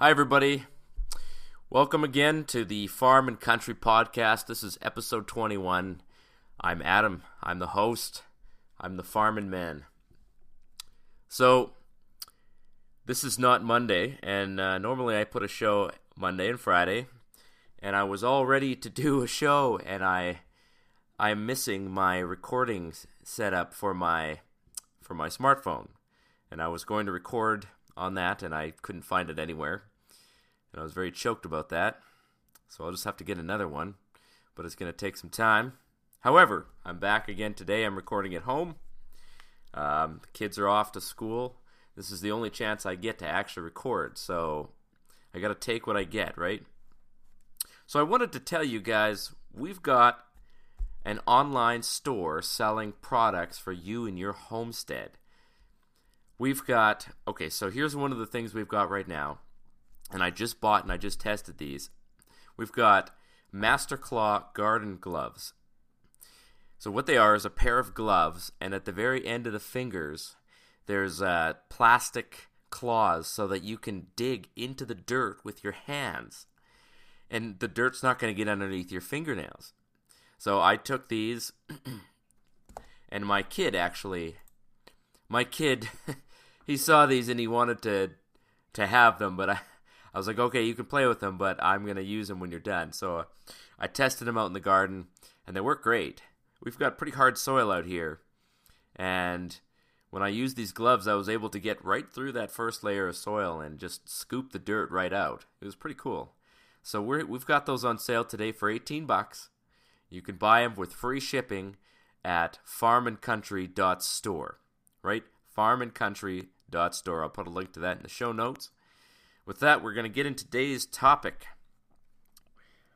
Hi, everybody. Welcome again to the Farm and Country Podcast. This is episode 21. I'm Adam. I'm the host. I'm the farming man. So, this is not Monday, and normally I put a show Monday and Friday, and I was all ready to do a show, and I'm missing my recording setup for my smartphone, and I was going to record on that, and I couldn't find it anywhere. And I was very choked about that, so I'll just have to get another one, but it's going to take some time. However, I'm back again today. I'm recording at home. The kids are off to school. This is the only chance I get to actually record, so I got to take what I get, right? So I wanted to tell you guys, we've got an online store selling products for you and your homestead. So here's one of the things we've got right now. And I just bought and I just tested these. We've got Master Claw garden gloves. So what they are is a pair of gloves, and at the very end of the fingers, there's plastic claws so that you can dig into the dirt with your hands. And the dirt's not going to get underneath your fingernails. So I took these, and my kid, he saw these and he wanted to have them, but I was like, okay, you can play with them, but I'm going to use them when you're done. So I tested them out in the garden, and they work great. We've got pretty hard soil out here, and when I used these gloves, I was able to get right through that first layer of soil and just scoop the dirt right out. It was pretty cool. So we've got those on sale today for $18. You can buy them with free shipping at farmandcountry.store, right? farmandcountry.store. I'll put a link to that in the show notes. With that, we're going to get into today's topic.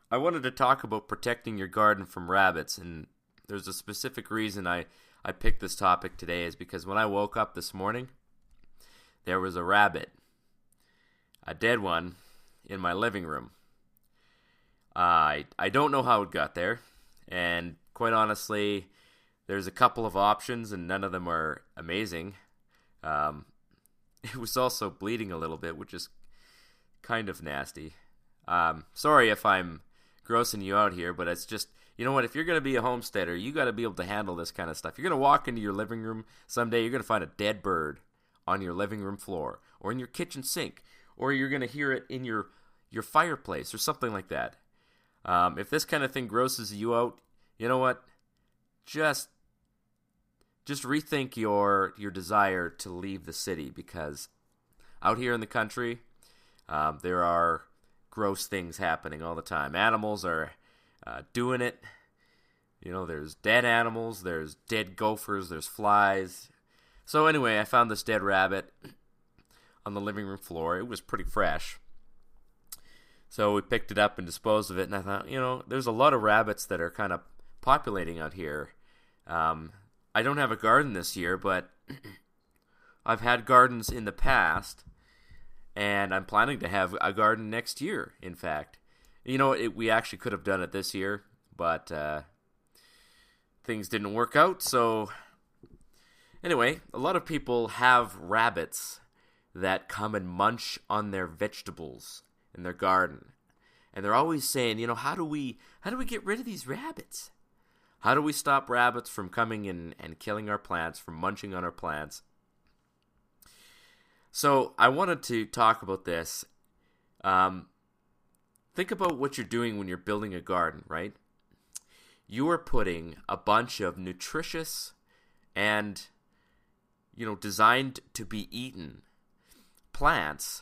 I wanted to talk about protecting your garden from rabbits, and there's a specific reason I picked this topic today is because when I woke up this morning, there was a rabbit, a dead one, in my living room. I don't know how it got there, and quite honestly, there's a couple of options, and none of them are amazing. It was also bleeding a little bit, which is kind of nasty. Sorry if I'm grossing you out here, but it's just, you know what, if you're going to be a homesteader, you got to be able to handle this kind of stuff. You're going to walk into your living room someday, you're going to find a dead bird on your living room floor, or in your kitchen sink, or you're going to hear it in your fireplace, or something like that. If this kind of thing grosses you out, you know what, just rethink your desire to leave the city, because out here in the country, there are gross things happening all the time. Animals are doing it. You know, there's dead animals, there's dead gophers, there's flies. So anyway, I found this dead rabbit on the living room floor. It was pretty fresh. So we picked it up and disposed of it, and I thought, you know, there's a lot of rabbits that are kind of populating out here. I don't have a garden this year, but I've had gardens in the past, and I'm planning to have a garden next year, in fact. You know, we actually could have done it this year, but things didn't work out. So anyway, a lot of people have rabbits that come and munch on their vegetables in their garden. And they're always saying, you know, how do we get rid of these rabbits? How do we stop rabbits from coming in and killing our plants, from munching on our plants? So I wanted to talk about this. Think about what you're doing when you're building a garden, right? You are putting a bunch of nutritious and, you know, designed to be eaten plants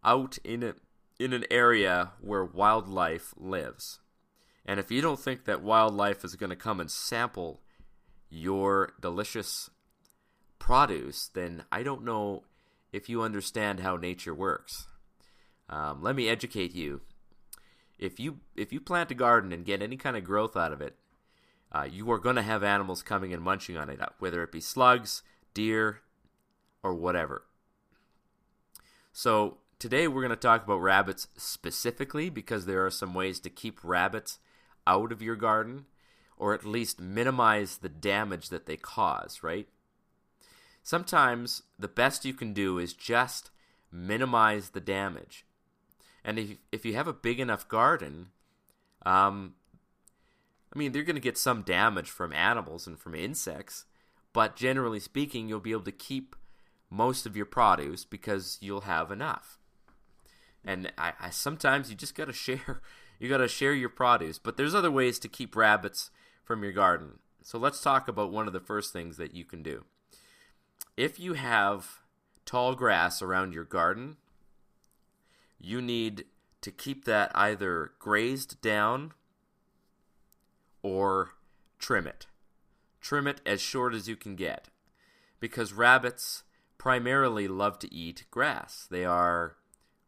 out in an area where wildlife lives. And if you don't think that wildlife is going to come and sample your delicious produce, then I don't know if you understand how nature works. Let me educate you. If you plant a garden and get any kind of growth out of it, you are going to have animals coming and munching on it, whether it be slugs, deer, or whatever. So today we're going to talk about rabbits specifically, because there are some ways to keep rabbits out of your garden, or at least minimize the damage that they cause, right? Sometimes the best you can do is just minimize the damage. And if you have a big enough garden, I mean, they're going to get some damage from animals and from insects, but generally speaking, you'll be able to keep most of your produce because you'll have enough. And I sometimes you just got to share. You got to share your produce, but there's other ways to keep rabbits from your garden. So let's talk about one of the first things that you can do. If you have tall grass around your garden, you need to keep that either grazed down or trim it. Trim it as short as you can get, because rabbits primarily love to eat grass. They are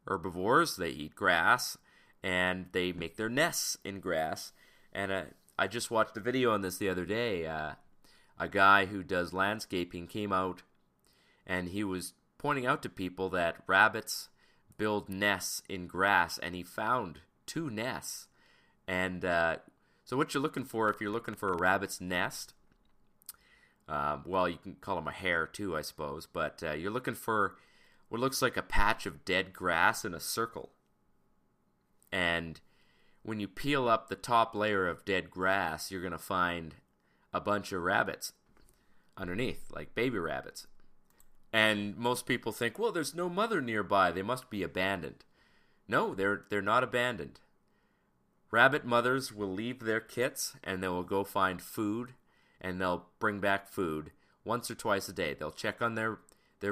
herbivores. They eat grass, and they make their nests in grass. And I just watched a video on this the other day. A guy who does landscaping came out, and he was pointing out to people that rabbits build nests in grass, and he found 2 nests. And so what you're looking for, if you're looking for a rabbit's nest, well, you can call them a hare too, I suppose, but you're looking for what looks like a patch of dead grass in a circle. And when you peel up the top layer of dead grass, you're going to find a bunch of rabbits underneath, like baby rabbits. And most people think, well, there's no mother nearby. They must be abandoned. No, they're not abandoned. Rabbit mothers will leave their kits, and they will go find food, and they'll bring back food once or twice a day. They'll check on their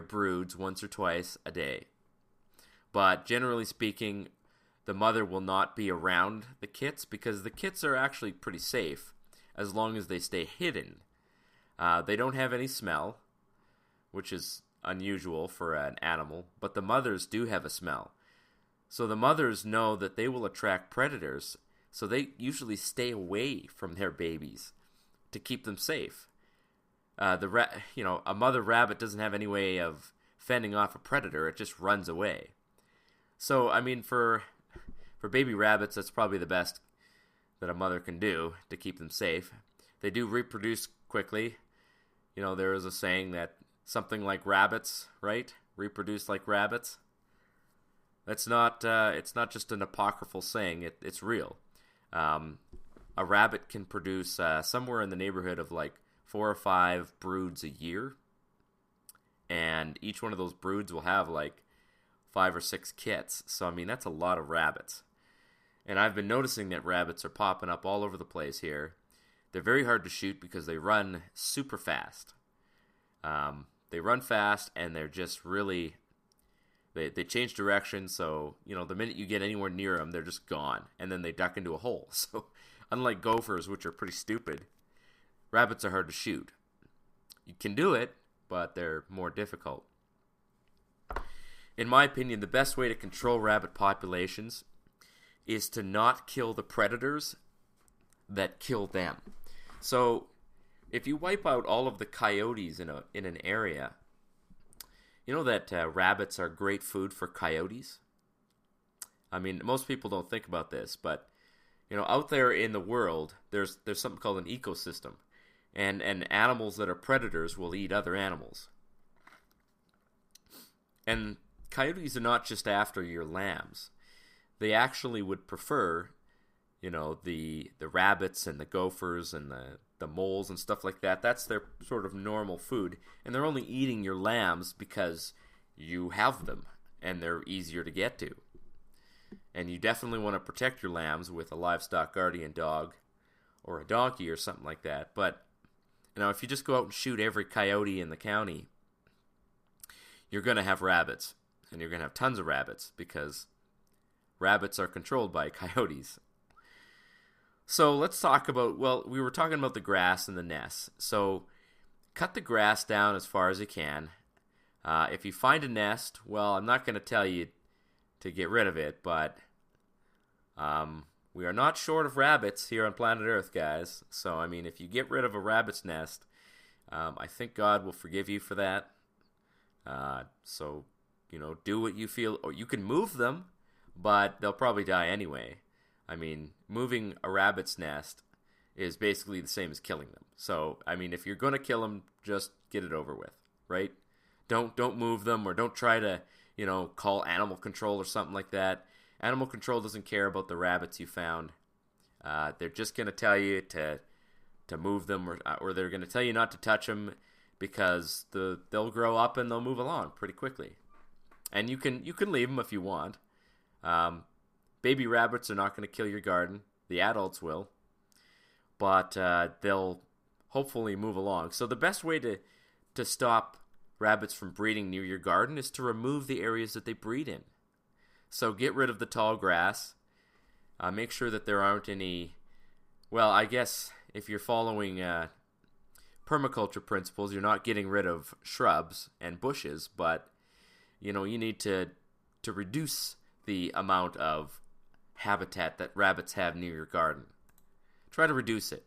broods once or twice a day. But generally speaking, the mother will not be around the kits, because the kits are actually pretty safe as long as they stay hidden. They don't have any smell, which is unusual for an animal, but the mothers do have a smell. So the mothers know that they will attract predators, so they usually stay away from their babies to keep them safe. A mother rabbit doesn't have any way of fending off a predator; it just runs away. So, I mean, for baby rabbits, that's probably the best that a mother can do to keep them safe. They do reproduce quickly. You know, there is a saying that something like rabbits, right? Reproduce like rabbits. That's not. It's not just an apocryphal saying. It's real. A rabbit can produce somewhere in the neighborhood of like 4 or 5 broods a year, and each one of those broods will have like 5 or 6 kits. So I mean, that's a lot of rabbits. And I've been noticing that rabbits are popping up all over the place here. They're very hard to shoot because they run super fast. They run fast, and they're just really... They change direction, so, you know, the minute you get anywhere near them, they're just gone. And then they duck into a hole. So, unlike gophers, which are pretty stupid, rabbits are hard to shoot. You can do it, but they're more difficult. In my opinion, the best way to control rabbit populations is to not kill the predators that kill them. So, if you wipe out all of the coyotes in an area, you know that rabbits are great food for coyotes? I mean, most people don't think about this, but you know, out there in the world, there's something called an ecosystem, and animals that are predators will eat other animals. And coyotes are not just after your lambs; they actually would prefer, you know, the rabbits and the gophers and the moles and stuff like that. That's their sort of normal food, and they're only eating your lambs because you have them and they're easier to get to. And you definitely want to protect your lambs with a livestock guardian dog or a donkey or something like that. But you know, if you just go out and shoot every coyote in the county, you're going to have rabbits, and you're going to have tons of rabbits because rabbits are controlled by coyotes. So let's talk about, well, we were talking about the grass and the nests. So cut the grass down as far as you can. If you find a nest, well, I'm not going to tell you to get rid of it, but we are not short of rabbits here on planet Earth, guys. So, I mean, if you get rid of a rabbit's nest, I think God will forgive you for that. So, you know, do what you feel, or you can move them, but they'll probably die anyway. I mean, moving a rabbit's nest is basically the same as killing them. So, I mean, if you're going to kill them, just get it over with, right? Don't move them, or don't try to, you know, call animal control or something like that. Animal control doesn't care about the rabbits you found. They're just going to tell you to move them, or they're going to tell you not to touch them because they'll grow up and they'll move along pretty quickly. And you can leave them if you want. Baby rabbits are not going to kill your garden. The adults will. But they'll hopefully move along. So the best way to stop rabbits from breeding near your garden is to remove the areas that they breed in. So get rid of the tall grass. Make sure that there aren't any... Well, I guess if you're following permaculture principles, you're not getting rid of shrubs and bushes, but you need to reduce the amount of habitat that rabbits have near your garden. Try to reduce it.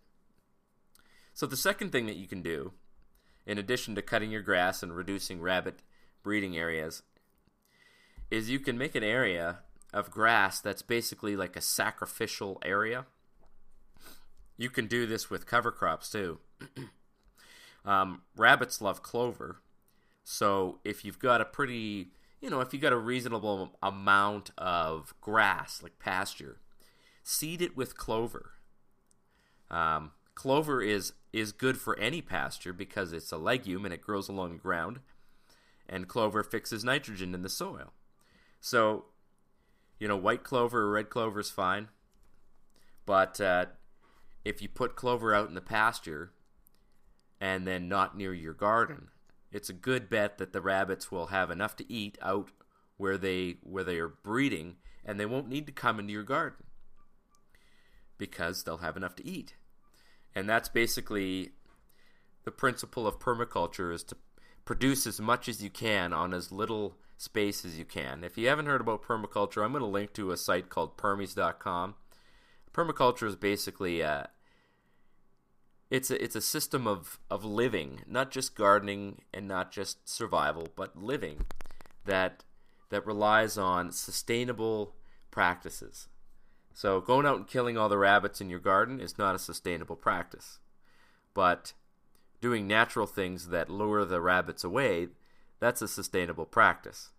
So the second thing that you can do, in addition to cutting your grass and reducing rabbit breeding areas, is you can make an area of grass that's basically like a sacrificial area. You can do this with cover crops too. Rabbits love clover, so if you've got a reasonable amount of grass, like pasture, seed it with clover. Clover is good for any pasture because it's a legume and it grows along the ground, and clover fixes nitrogen in the soil. So, white clover or red clover is fine, but if you put clover out in the pasture and then not near your garden, it's a good bet that the rabbits will have enough to eat out where they are breeding, and they won't need to come into your garden because they'll have enough to eat. And that's basically the principle of permaculture, is to produce as much as you can on as little space as you can. If you haven't heard about permaculture, I'm going to link to a site called permies.com. Permaculture is basically it's a system of living, not just gardening and not just survival, but living that relies on sustainable practices. So going out and killing all the rabbits in your garden is not a sustainable practice. But doing natural things that lure the rabbits away, that's a sustainable practice.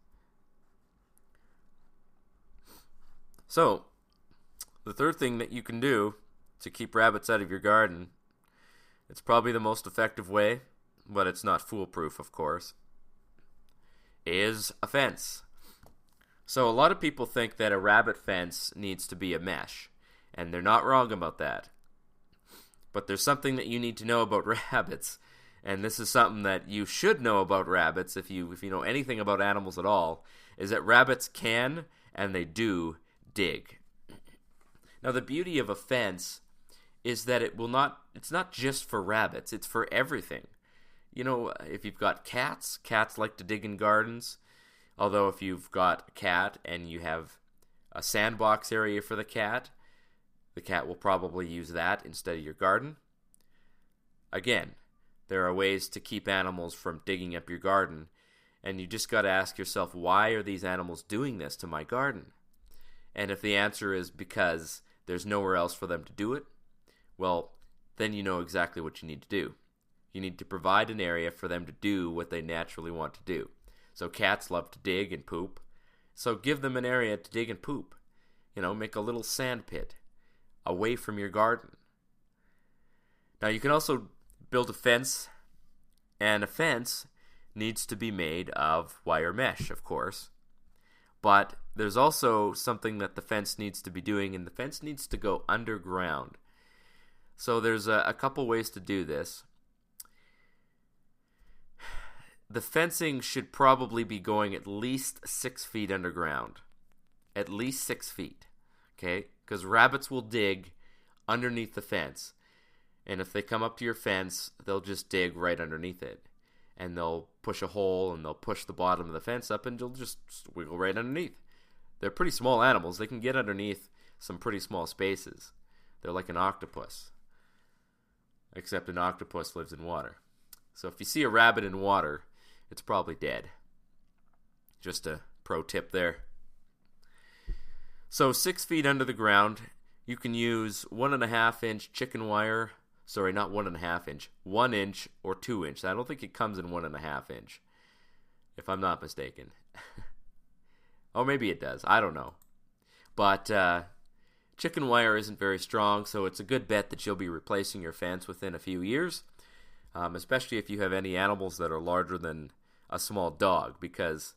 So, the third thing that you can do to keep rabbits out of your garden, it's probably the most effective way, but it's not foolproof, of course, is a fence. So a lot of people think that a rabbit fence needs to be a mesh, and they're not wrong about that. But there's something that you need to know about rabbits, and this is something that you should know about rabbits if you know anything about animals at all, is that rabbits can, and they do, dig. Now the beauty of a fence is that it's not just for rabbits, it's for everything. If you've got cats like to dig in gardens. Although if you've got a cat and you have a sandbox area for the cat will probably use that instead of your garden. Again, there are ways to keep animals from digging up your garden, and you just got to ask yourself, why are these animals doing this to my garden? And if the answer is because there's nowhere else for them to do it, well, then you know exactly what you need to do. You need to provide an area for them to do what they naturally want to do. So cats love to dig and poop. So give them an area to dig and poop. Make a little sand pit away from your garden. Now you can also build a fence, and a fence needs to be made of wire mesh, of course. But there's also something that the fence needs to be doing, and the fence needs to go underground. So there's a couple ways to do this. The fencing should probably be going at least 6 feet underground. At least 6 feet. Okay? Because rabbits will dig underneath the fence. And if they come up to your fence, they'll just dig right underneath it. And they'll push a hole, and they'll push the bottom of the fence up, and they'll just wiggle right underneath. They're pretty small animals. They can get underneath some pretty small spaces. They're like an octopus. Except an octopus lives in water. So if you see a rabbit in water, it's probably dead. Just a pro tip there. So 6 feet under the ground, you can use 1.5 inch chicken wire. Sorry, not 1.5 inch. 1 inch or 2 inch. I don't think it comes in 1.5 inch, if I'm not mistaken. Oh, maybe it does. I don't know. But chicken wire isn't very strong, so it's a good bet that you'll be replacing your fence within a few years, especially if you have any animals that are larger than a small dog, because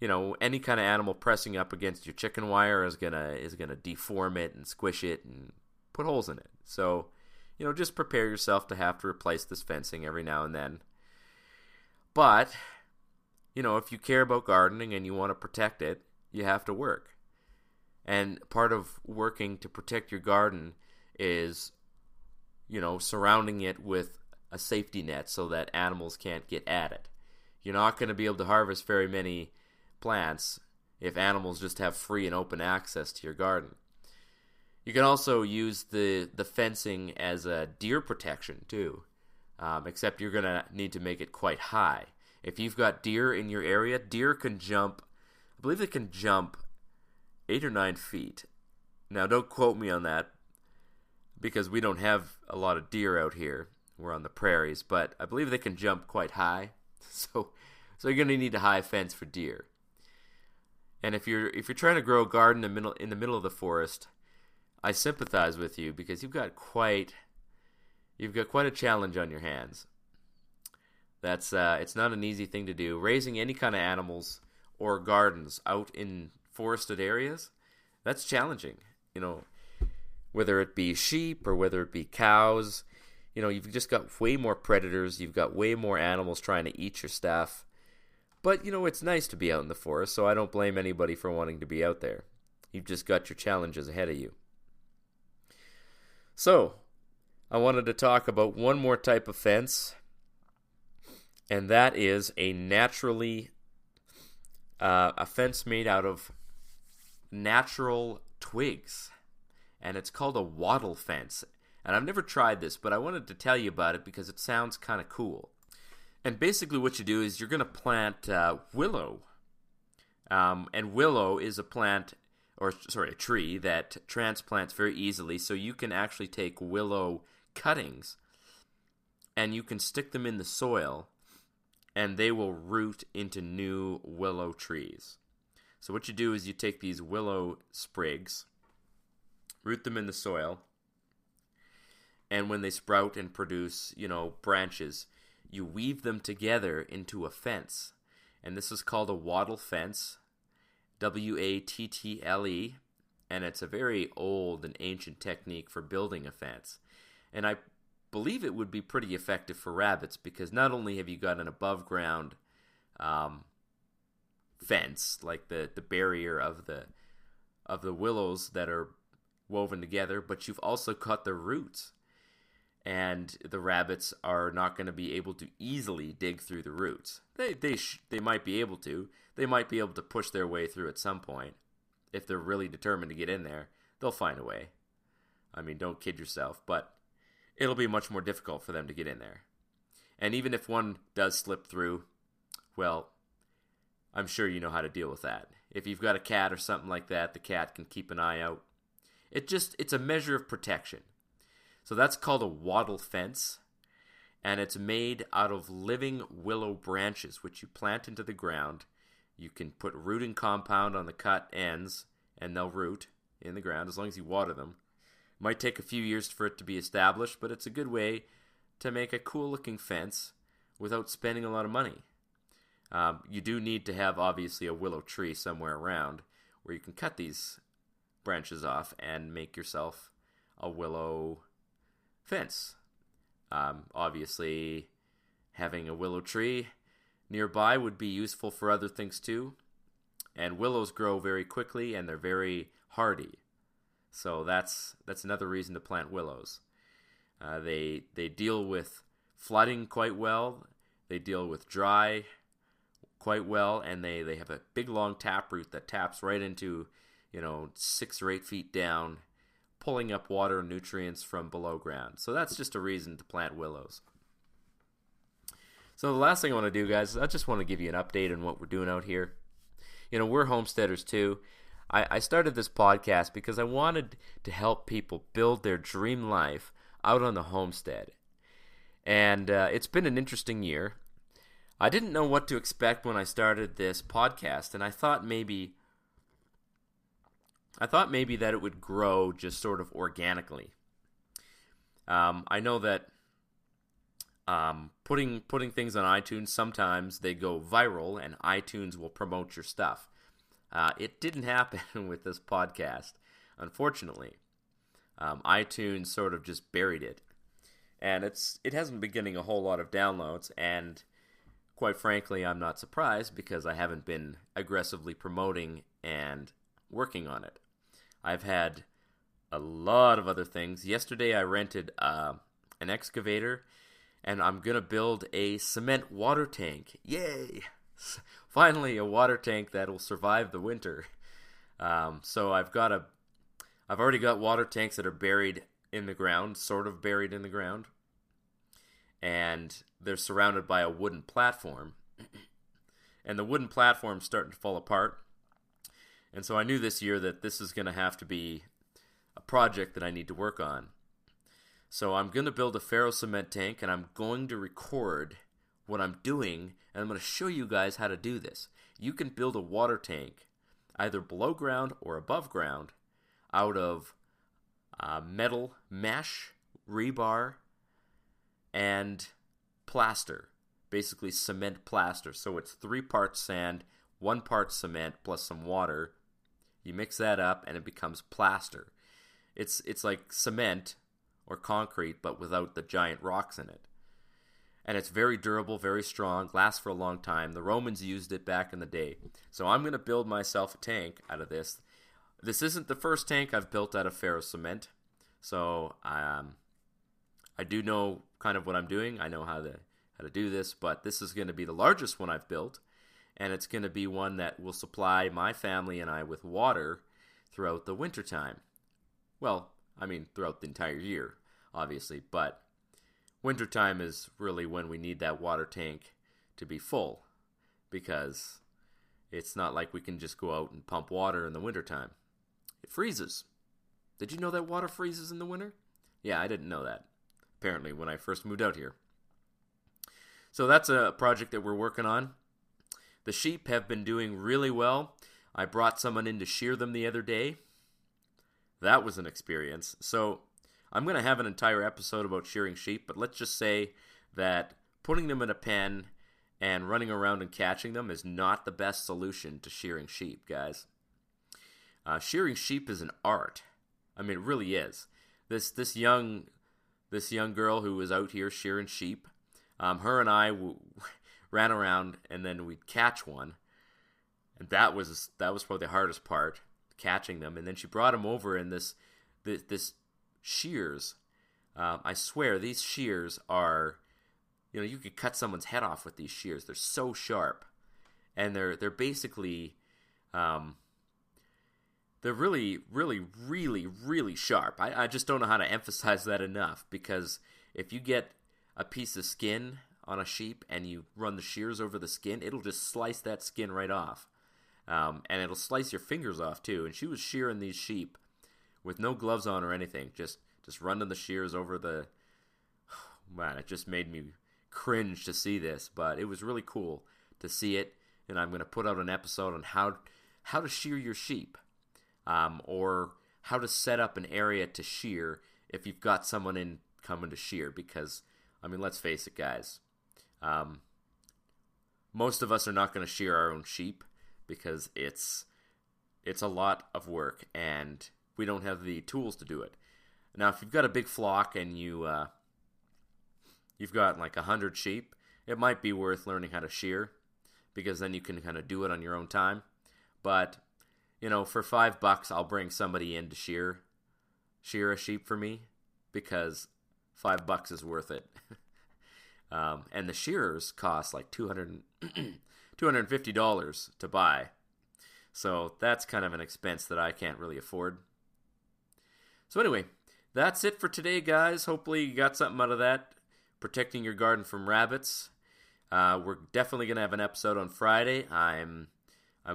any kind of animal pressing up against your chicken wire is gonna deform it and squish it and put holes in it. So, just prepare yourself to have to replace this fencing every now and then. But, if you care about gardening and you want to protect it, you have to work. And part of working to protect your garden is, surrounding it with a safety net so that animals can't get at it. You're not going to be able to harvest very many plants if animals just have free and open access to your garden. You can also use the fencing as a deer protection too, except you're going to need to make it quite high. If you've got deer in your area, deer can jump, I believe they can jump 8 or 9 feet. Now, don't quote me on that, because we don't have a lot of deer out here. We're on the prairies, but I believe they can jump quite high. So you're going to need a high fence for deer. And if you're trying to grow a garden in the middle of the forest, I sympathize with you, because you've got quite a challenge on your hands. That's it's not an easy thing to do. Raising any kind of animals or gardens out in forested areas, that's challenging. Whether it be sheep or whether it be cows, you've just got way more predators. You've got way more animals trying to eat your stuff. But, it's nice to be out in the forest, so I don't blame anybody for wanting to be out there. You've just got your challenges ahead of you. So, I wanted to talk about one more type of fence, and that is a fence made out of natural twigs, and it's called a wattle fence. And I've never tried this, but I wanted to tell you about it because it sounds kind of cool. And basically what you do is you're going to plant willow. And willow is a tree that transplants very easily. So you can actually take willow cuttings and you can stick them in the soil, and they will root into new willow trees. So what you do is you take these willow sprigs, root them in the soil, and when they sprout and produce, branches, you weave them together into a fence. And this is called a wattle fence, W-A-T-T-L-E, and it's a very old and ancient technique for building a fence. And I believe it would be pretty effective for rabbits, because not only have you got an above ground fence, like the barrier of the willows that are woven together, but you've also cut the roots, and the rabbits are not going to be able to easily dig through the roots. They might be able to. They might be able to push their way through at some point. If they're really determined to get in there, they'll find a way. I mean, don't kid yourself, but it'll be much more difficult for them to get in there. And even if one does slip through, well, I'm sure you know how to deal with that. If you've got a cat or something like that, the cat can keep an eye out. It's a measure of protection. So that's called a wattle fence, and it's made out of living willow branches, which you plant into the ground. You can put rooting compound on the cut ends, and they'll root in the ground as long as you water them. It might take a few years for it to be established, but it's a good way to make a cool-looking fence without spending a lot of money. You do need to have, obviously, a willow tree somewhere around where you can cut these branches off and make yourself a willow fence. Obviously, having a willow tree nearby would be useful for other things too. And willows grow very quickly, and they're very hardy. So that's another reason to plant willows. They deal with flooding quite well. They deal with dry quite well, and they have a big long taproot that taps right into 6 or 8 feet down, pulling up water and nutrients from below ground. So that's just a reason to plant willows. So the last thing I want to do, guys, is I just want to give you an update on what we're doing out here. We're homesteaders too. I started this podcast because I wanted to help people build their dream life out on the homestead. And it's been an interesting year. I didn't know what to expect when I started this podcast, and I thought maybe I thought maybe that it would grow just sort of organically. I know that putting things on iTunes, sometimes they go viral and iTunes will promote your stuff. It didn't happen with this podcast, unfortunately. iTunes sort of just buried it, and it hasn't been getting a whole lot of downloads, and quite frankly, I'm not surprised because I haven't been aggressively promoting and working on it. I've had a lot of other things. Yesterday I rented an excavator, and I'm going to build a cement water tank. Yay! Finally, a water tank that will survive the winter. So I've already got water tanks that are buried in the ground, sort of buried in the ground, and they're surrounded by a wooden platform. And the wooden platform's starting to fall apart. And so I knew this year that this is going to have to be a project that I need to work on. So I'm going to build a ferro cement tank, and I'm going to record what I'm doing, and I'm going to show you guys how to do this. You can build a water tank either below ground or above ground out of metal mesh, rebar, and plaster, basically cement plaster. So it's 3 parts sand, 1 part cement plus some water. You mix that up and it becomes plaster. It's like cement or concrete, but without the giant rocks in it. And it's very durable, very strong, lasts for a long time. The Romans used it back in the day. So I'm going to build myself a tank out of this. This isn't the first tank I've built out of ferro cement. So I do know kind of what I'm doing. I know how to do this, but this is going to be the largest one I've built. And it's going to be one that will supply my family and I with water throughout the wintertime. Well, I mean, throughout the entire year, obviously, but wintertime is really when we need that water tank to be full, because it's not like we can just go out and pump water in the wintertime. It freezes. Did you know that water freezes in the winter? Yeah, I didn't know that, apparently, when I first moved out here. So that's a project that we're working on. The sheep have been doing really well. I brought someone in to shear them the other day. That was an experience. So I'm going to have an entire episode about shearing sheep, but let's just say that putting them in a pen and running around and catching them is not the best solution to shearing sheep, guys. Shearing sheep is an art. I mean, it really is. This young girl who was out here shearing sheep, her and I ran around, and then we'd catch one, and that was probably the hardest part, catching them. And then she brought them over in this shears. I swear these shears are, you could cut someone's head off with these shears. They're so sharp, and they're basically they're really, really, really, really sharp. I just don't know how to emphasize that enough, because if you get a piece of skin on a sheep and you run the shears over the skin, it'll just slice that skin right off. And it'll slice your fingers off too. And she was shearing these sheep with no gloves on or anything, just running the shears over the... Man, it just made me cringe to see this, but it was really cool to see it. And I'm going to put out an episode on how to shear your sheep, or how to set up an area to shear if you've got someone coming to shear. Because, I mean, let's face it, guys. Most of us are not going to shear our own sheep because it's a lot of work and we don't have the tools to do it. Now, if you've got a big flock and you've got like 100 sheep, it might be worth learning how to shear, because then you can kind of do it on your own time. But, for $5, I'll bring somebody in to shear a sheep for me, because $5 is worth it. And the shearers cost like $250 to buy. So that's kind of an expense that I can't really afford. So anyway, that's it for today, guys. Hopefully you got something out of that. Protecting your garden from rabbits. We're definitely going to have an episode on Friday. I'm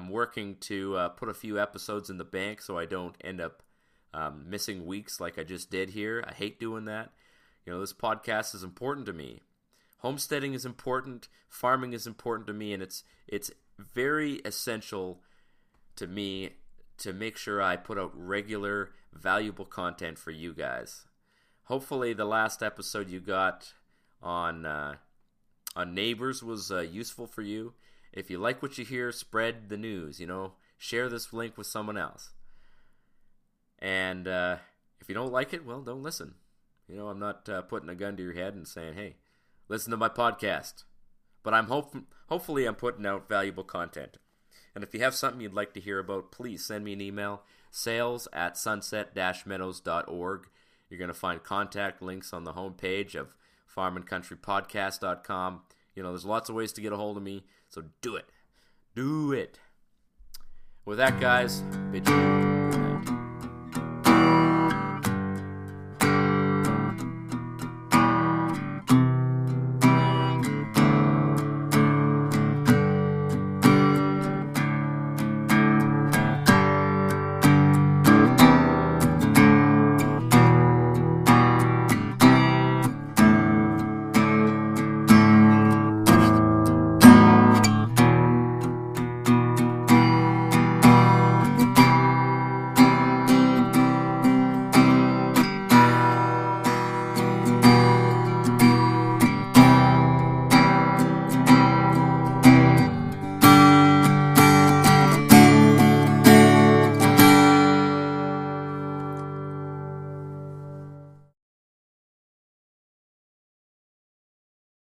working to put a few episodes in the bank so I don't end up missing weeks like I just did here. I hate doing that. This podcast is important to me. Homesteading is important, farming is important to me, and it's very essential to me to make sure I put out regular, valuable content for you guys. Hopefully the last episode you got on neighbors was useful for you. If you like what you hear, spread the news, share this link with someone else. And if you don't like it, well, don't listen. I'm not putting a gun to your head and saying, hey, listen to my podcast. But hopefully I'm putting out valuable content. And if you have something you'd like to hear about, please send me an email, sales@sunset-meadows.org. You're going to find contact links on the homepage of farmandcountrypodcast.com. There's lots of ways to get a hold of me, so do it. Do it. With that, guys, bid you